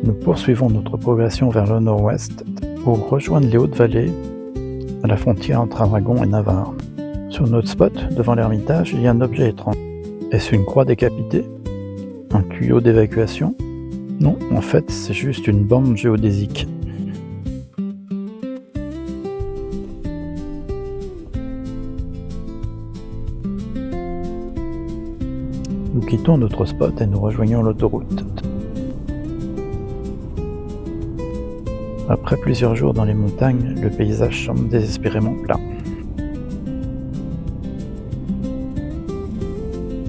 Nous poursuivons notre progression vers le nord-ouest pour rejoindre les Hautes-Vallées, à la frontière entre Aragon et Navarre. Sur notre spot, devant l'ermitage, il y a un objet étrange. Est-ce une croix décapitée? Un tuyau d'évacuation? Non, en fait, c'est juste une borne géodésique. Nous quittons notre spot et nous rejoignons l'autoroute. Après plusieurs jours dans les montagnes, le paysage semble désespérément plat.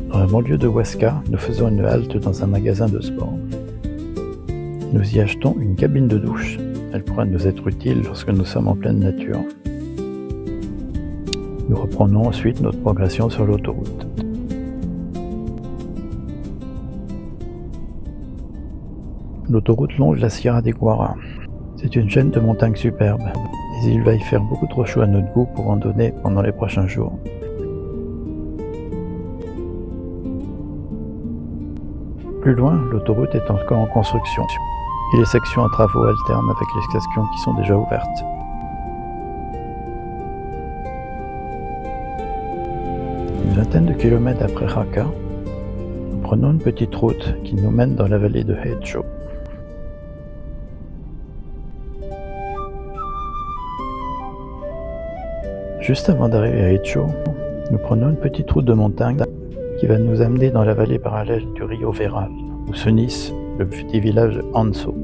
Dans la banlieue de Huesca, nous faisons une halte dans un magasin de sport. Nous y achetons une cabine de douche. Elle pourrait nous être utile lorsque nous sommes en pleine nature. Nous reprenons ensuite notre progression sur l'autoroute. L'autoroute longe la Sierra de Guara. C'est une chaîne de montagnes superbe, mais il va y faire beaucoup trop chaud à notre goût pour randonner pendant les prochains jours. Plus loin, l'autoroute est encore en construction, et les sections à travaux alternent avec les sections qui sont déjà ouvertes. Une vingtaine de kilomètres après Jaca, nous prenons une petite route qui nous mène dans la vallée de Hecho. Juste avant d'arriver à Hecho, nous prenons une petite route de montagne qui va nous amener dans la vallée parallèle du Rio Veral, où s'unissent le petit village de Anso.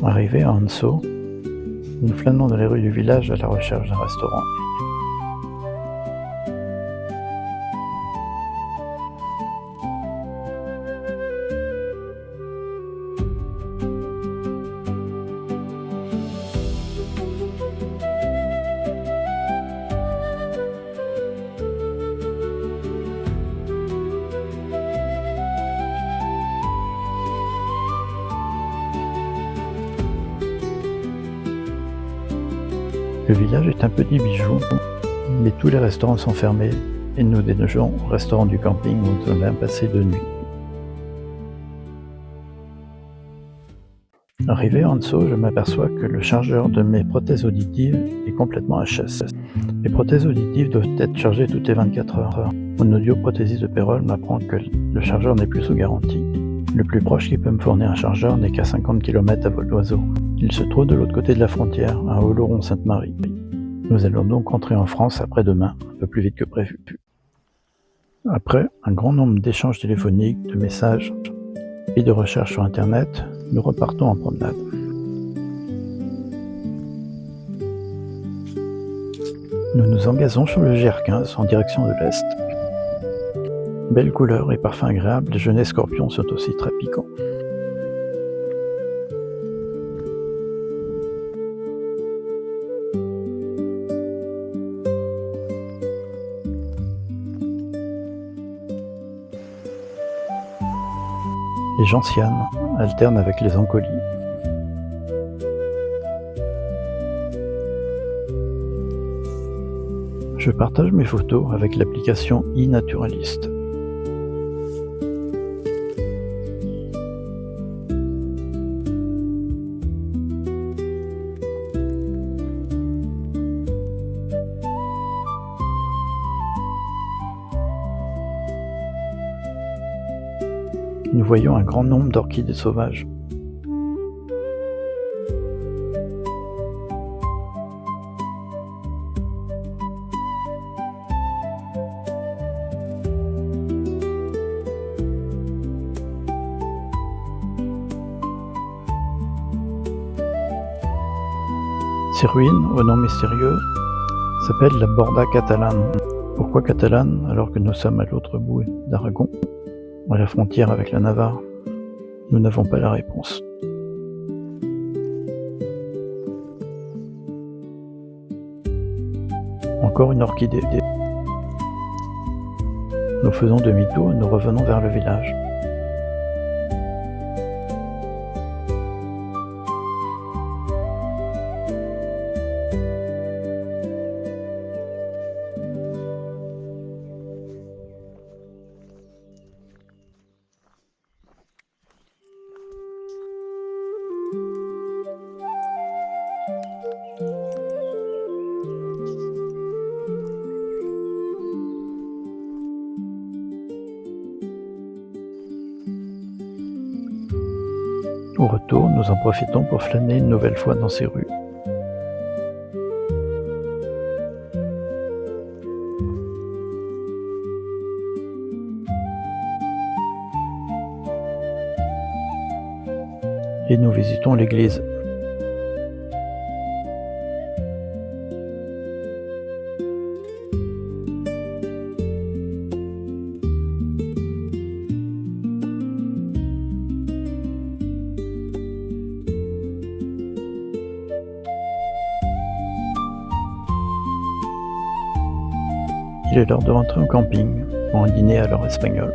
Arrivés à Anso, nous flânons dans les rues du village à la recherche d'un restaurant. Le village est un petit bijou, mais tous les restaurants sont fermés et nous délogeons au restaurant du camping où nous allons passer de nuit. Arrivé à Anso, je m'aperçois que le chargeur de mes prothèses auditives est complètement HS. Les prothèses auditives doivent être chargées toutes les 24 heures. Mon audioprothésiste de Pérol m'apprend que le chargeur n'est plus sous garantie. Le plus proche qui peut me fournir un chargeur n'est qu'à 50 km à vol d'oiseau. Il se trouve de l'autre côté de la frontière, à Oloron-Sainte-Marie. Nous allons donc rentrer en France après-demain, un peu plus vite que prévu. Après un grand nombre d'échanges téléphoniques, de messages et de recherches sur Internet, nous repartons en promenade. Nous nous engazons sur le GR15 en direction de l'Est. Belle couleur et parfum agréable, les genêts scorpions sont aussi très piquants. Les gentianes alternent avec les ancolies. Je partage mes photos avec l'application iNaturalist. Nous voyons un grand nombre d'orchidées sauvages. Ces ruines, au nom mystérieux, s'appellent la Borda catalane. Pourquoi catalane alors que nous sommes à l'autre bout d'Aragon, à la frontière avec la Navarre? Nous n'avons pas la réponse. Encore une orchidée. Nous faisons demi-tour et nous revenons vers le village. Au retour, nous en profitons pour flâner une nouvelle fois dans ces rues. Et nous visitons l'église. Il est l'heure de rentrer au camping pour un dîner à l'heure espagnole.